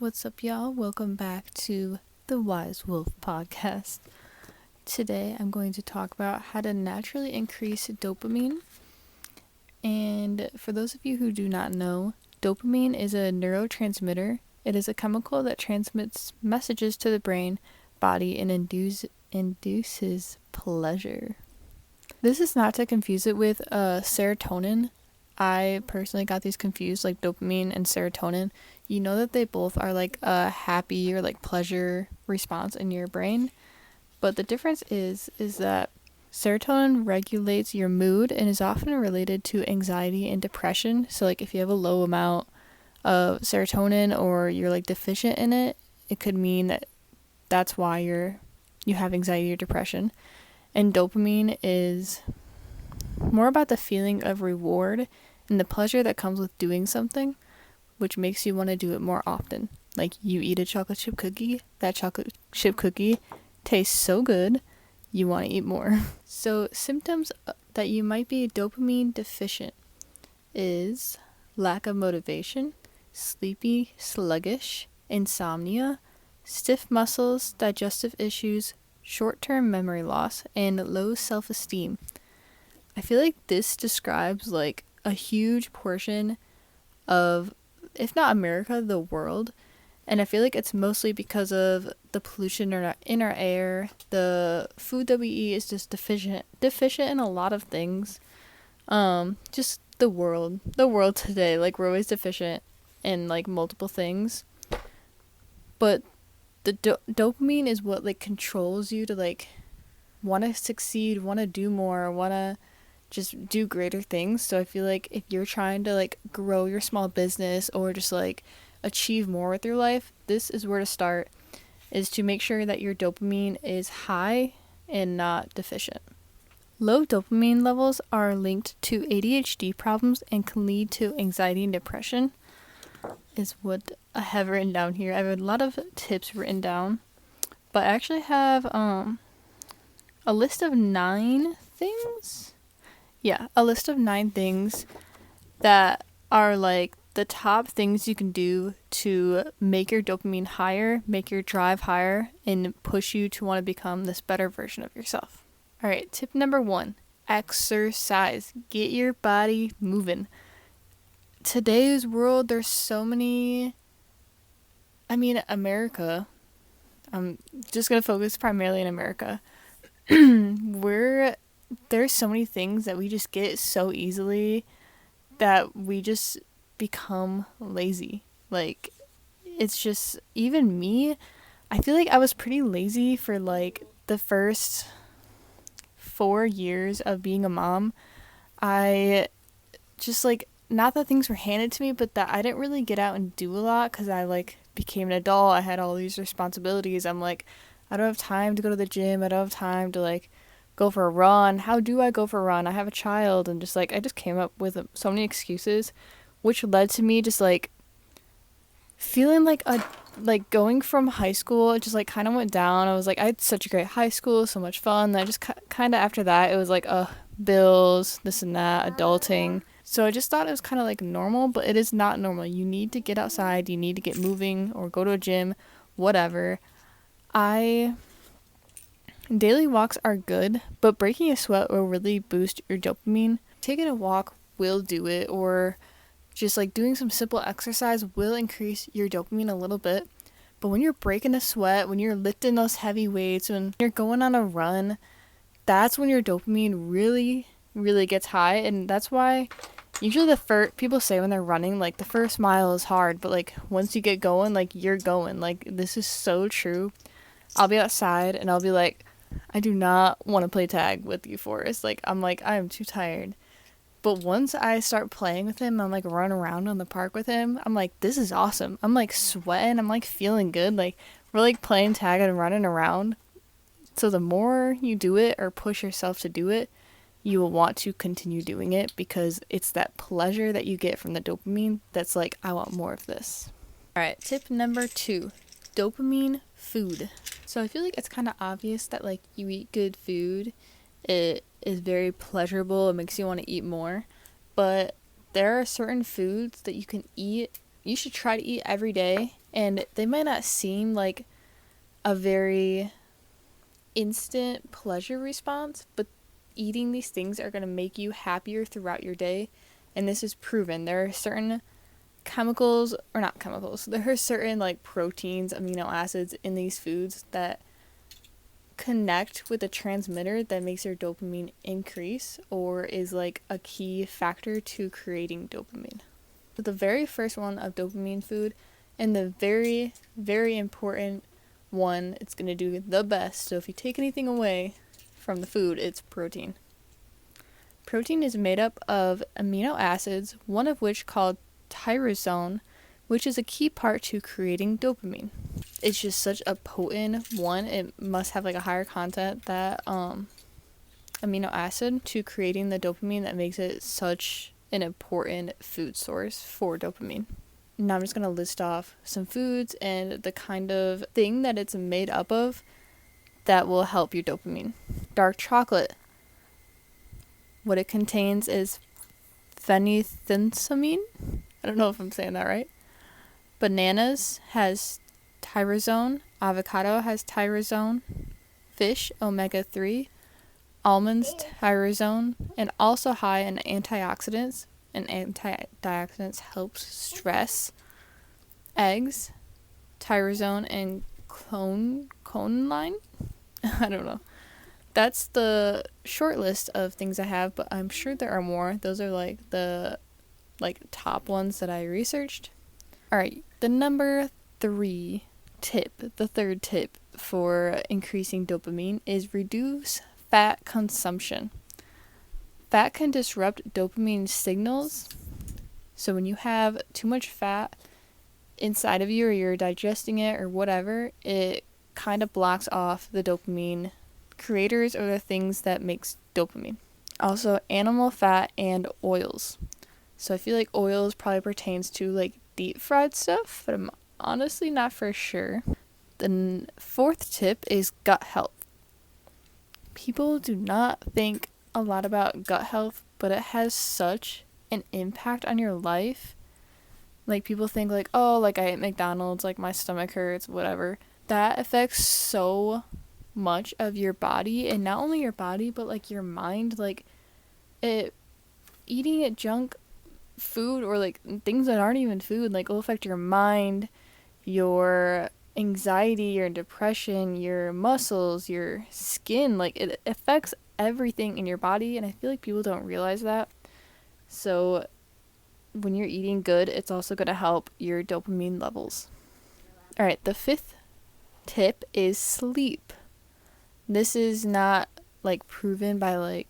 What's up, y'all? Welcome back to the Wise Wolf podcast. Today, I'm going to talk about how to naturally increase dopamine. And for those of you who do not know, dopamine is a neurotransmitter. It is a chemical that transmits messages to the brain, body, and induces pleasure. This is not to confuse it with serotonin. I personally got these confused, like dopamine and serotonin. You know that they both are like a happy or like pleasure response in your brain. But the difference is that serotonin regulates your mood and is often related to anxiety and depression. So like if you have a low amount of serotonin or you're like deficient in it, it could mean that that's why you have anxiety or depression. And dopamine is more about the feeling of reward and the pleasure that comes with doing something, which makes you want to do it more often. Like you eat a chocolate chip cookie, that chocolate chip cookie tastes so good, you want to eat more. So symptoms that you might be dopamine deficient is lack of motivation, sleepy, sluggish, insomnia, stiff muscles, digestive issues, short-term memory loss, and low self-esteem. I feel like this describes like a huge portion of, if not America, the world. And I feel like it's mostly because of the pollution in our air. The food that we eat is just deficient in a lot of things. Just the world today, like we're always deficient in like multiple things. But the dopamine is what like controls you to like want to succeed, want to do more, want to just do greater things. So I feel like if you're trying to like grow your small business or just like achieve more with your life, this is where to start, is to make sure that your dopamine is high and not deficient. Low dopamine levels are linked to ADHD problems and can lead to anxiety and depression, is what I have written down here. I have a lot of tips written down, but I actually have a list of 9 things. Yeah, a list of 9 things that are like the top things you can do to make your dopamine higher, make your drive higher, and push you to want to become this better version of yourself. All right, tip number 1, exercise. Get your body moving. Today's world, there's so many, America, I'm just going to focus primarily in America. There's so many things that we just get so easily that we just become lazy. Like, it's just, even me, I feel like I was pretty lazy for like the first 4 years of being a mom. I just like, not that things were handed to me, but that I didn't really get out and do a lot because I like became an adult. I had all these responsibilities. I'm like, I don't have time to go to the gym. I don't have time to like go for a run. How do I go for a run? I have a child. And just like, I just came up with so many excuses, which led to me just like feeling like going from high school, it just like kind of went down. I was like, I had such a great high school, so much fun. And I just kind of after that, it was like, bills, this and that, adulting. So I just thought it was kind of like normal, but it is not normal. You need to get outside, you need to get moving or go to a gym, whatever. Daily walks are good, but breaking a sweat will really boost your dopamine. Taking a walk will do it, or just like doing some simple exercise will increase your dopamine a little bit. But when you're breaking a sweat, when you're lifting those heavy weights, when you're going on a run, that's when your dopamine really, really gets high. And that's why usually people say when they're running, like the first mile is hard, but like once you get going, like you're going. Like this is so true. I'll be outside and I'll be like, I do not want to play tag with you, Forrest. Like I'm like, I am too tired. But once I start playing with him, I'm like run around on the park with him, I'm like, this is awesome. I'm like sweating, I'm like feeling good. Like we're like playing tag and running around. So the more you do it or push yourself to do it, you will want to continue doing it because it's that pleasure that you get from the dopamine that's like, I want more of this. All right, tip number 2, dopamine food. So I feel like it's kind of obvious that like you eat good food, it is very pleasurable, it makes you want to eat more. But there are certain foods that you can eat, you should try to eat every day, And they might not seem like a very instant pleasure response, but eating these things are going to make you happier throughout your day. And this is proven. There are certain chemicals, or not chemicals, there are certain like proteins, amino acids in these foods that connect with a transmitter that makes your dopamine increase, or is like a key factor to creating dopamine. So the very first one of dopamine food, and the very, very important one, it's going to do the best. So if you take anything away from the food, it's protein. Protein is made up of amino acids, one of which called tyrosine, which is a key part to creating dopamine. It's just such a potent one. It must have like a higher content, that amino acid, to creating the dopamine that makes it such an important food source for dopamine. Now I'm just going to list off some foods and the kind of thing that it's made up of that will help your dopamine. Dark chocolate. What it contains is phenethylamine. I don't know if I'm saying that right. Bananas has tyrosine. Avocado has tyrosine. Fish, omega-3. Almonds, tyrosine. And also high in antioxidants. And antioxidants helps stress. Eggs, tyrosine, and choline. I don't know. That's the short list of things I have, but I'm sure there are more. Those are like the top ones that I researched. Alright, the number 3 tip, the third tip for increasing dopamine is reduce fat consumption. Fat can disrupt dopamine signals. So when you have too much fat inside of you, or you're digesting it or whatever, it kind of blocks off the dopamine creators, or the things that makes dopamine. Also, animal fat and oils. So I feel like oils probably pertains to like deep fried stuff, but I'm honestly not for sure. The fourth tip is gut health. People do not think a lot about gut health, but it has such an impact on your life. Like, people think like, oh, like I ate McDonald's, like my stomach hurts, whatever. That affects so much of your body, and not only your body, but like your mind. Like, eating a junk food, or like things that aren't even food, like will affect your mind, your anxiety, your depression, your muscles, your skin. Like, it affects everything in your body, and I feel like people don't realize that. So when you're eating good, it's also going to help your dopamine levels. All right, the fifth tip is sleep. This is not like proven by like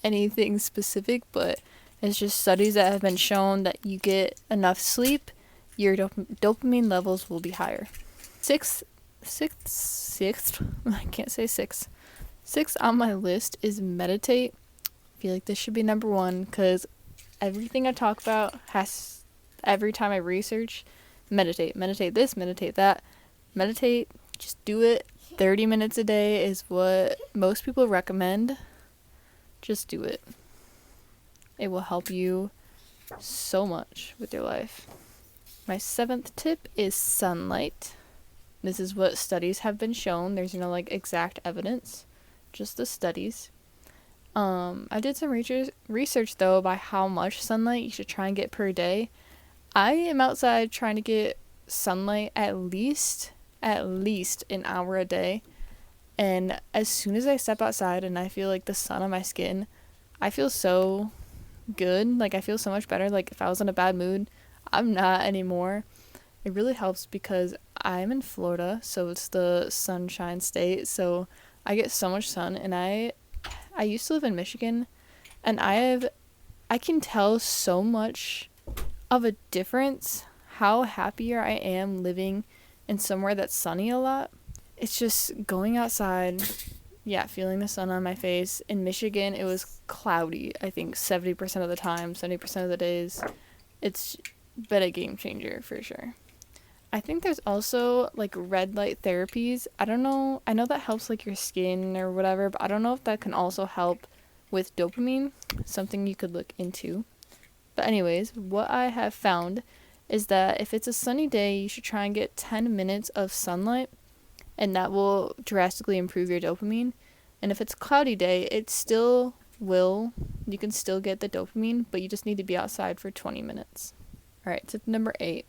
anything specific, but it's just studies that have been shown that you get enough sleep, your dopamine levels will be higher. Sixth, I can't say six. Sixth on my list is meditate. I feel like this should be number 1, because everything I talk about has, every time I research, meditate this, meditate that. Meditate, just do it. 30 minutes a day is what most people recommend. Just do it. It will help you so much with your life. My 7th tip is sunlight. This is what studies have been shown. There's no like exact evidence, just the studies. I did some research though by how much sunlight you should try and get per day. I am outside trying to get sunlight at least an hour a day. And as soon as I step outside and I feel like the sun on my skin, I feel so good. Like, I feel so much better. Like, if I was in a bad mood, I'm not anymore. It really helps because I'm in Florida, so it's the sunshine state. So I get so much sun, and I used to live in Michigan, and I can tell so much of a difference how happier I am living in somewhere that's sunny a lot. It's just going outside, feeling the sun on my face. In Michigan, it was cloudy, I think 70% of the time, 70% of the days. It's been a game changer for sure. I think there's also like red light therapies. I don't know. I know that helps like your skin or whatever, but I don't know if that can also help with dopamine. Something you could look into. But anyways, what I have found is that if it's a sunny day, you should try and get 10 minutes of sunlight, and that will drastically improve your dopamine. And if it's a cloudy day, it still will. You can still get the dopamine, but you just need to be outside for 20 minutes. All right, tip number 8.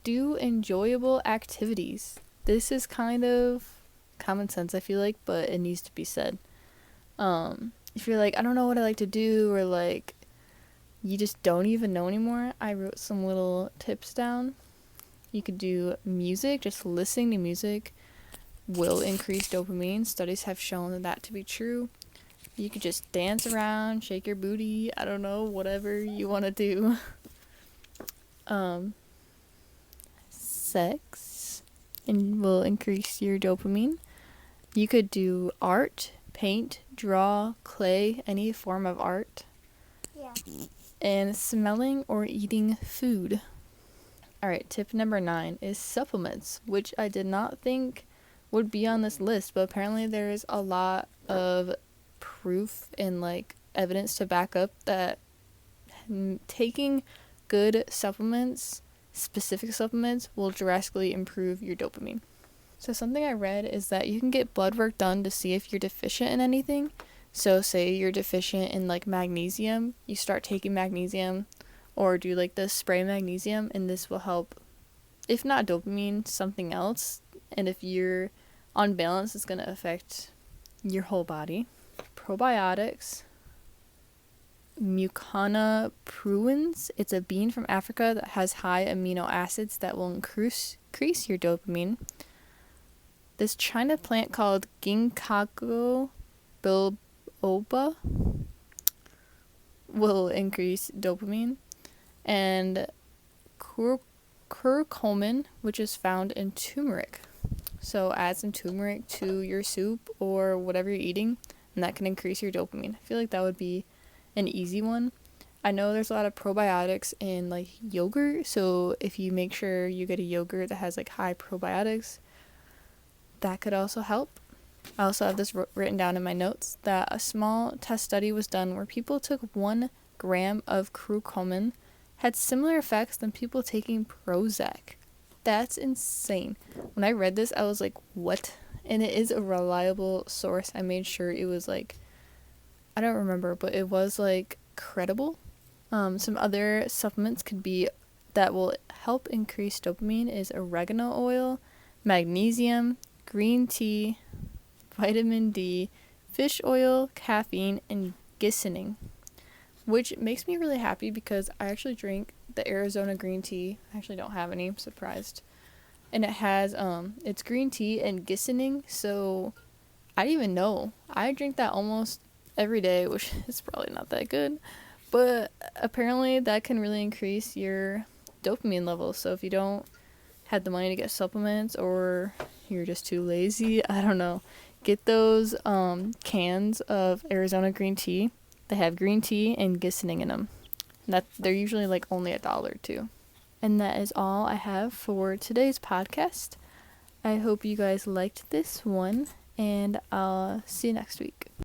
Do enjoyable activities. This is kind of common sense, I feel like, but it needs to be said. If you're like, I don't know what I like to do, or like you just don't even know anymore, I wrote some little tips down. You could do music. Just listening to music will increase dopamine. Studies have shown that to be true. You could just dance around, shake your booty, I don't know, whatever you want to do. Sex and will increase your dopamine. You could do art, paint, draw, clay, any form of art. Yeah. And smelling or eating food. Alright, tip number 9 is supplements, which I did not think would be on this list, but apparently there's a lot of proof and like evidence to back up that taking good supplements, specific supplements, will drastically improve your dopamine. So something I read is that you can get blood work done to see if you're deficient in anything. So say you're deficient in like magnesium, you start taking magnesium, or do like the spray magnesium, and this will help, if not dopamine, something else. And if you're on balance, it's going to affect your whole body. Probiotics. Mucuna pruens. It's a bean from Africa that has high amino acids that will increase your dopamine. This China plant called Ginkgo biloba will increase dopamine. And curcumin, which is found in turmeric. So add some turmeric to your soup or whatever you're eating, and that can increase your dopamine. I feel like that would be an easy one. I know there's a lot of probiotics in like yogurt, so if you make sure you get a yogurt that has like high probiotics, that could also help. I also have this written down in my notes that a small test study was done where people took 1 gram of curcumin had similar effects than people taking Prozac. That's insane. When I read this, I was like, what? And it is a reliable source. I made sure it was like, I don't remember, but it was like credible. Some other supplements could be that will help increase dopamine is oregano oil, magnesium, green tea, vitamin D, fish oil, caffeine, and glistening, which makes me really happy because I actually drink the Arizona green tea. I actually don't have any, I'm surprised. And it has, it's green tea and glistening, so I didn't even know. I drink that almost every day, which is probably not that good, but apparently that can really increase your dopamine levels. So if you don't have the money to get supplements, or you're just too lazy, I don't know, get those cans of Arizona green tea. They have green tea and glistening in them. They're usually like only $1 too. And that is all I have for today's podcast. I hope you guys liked this one, and I'll see you next week.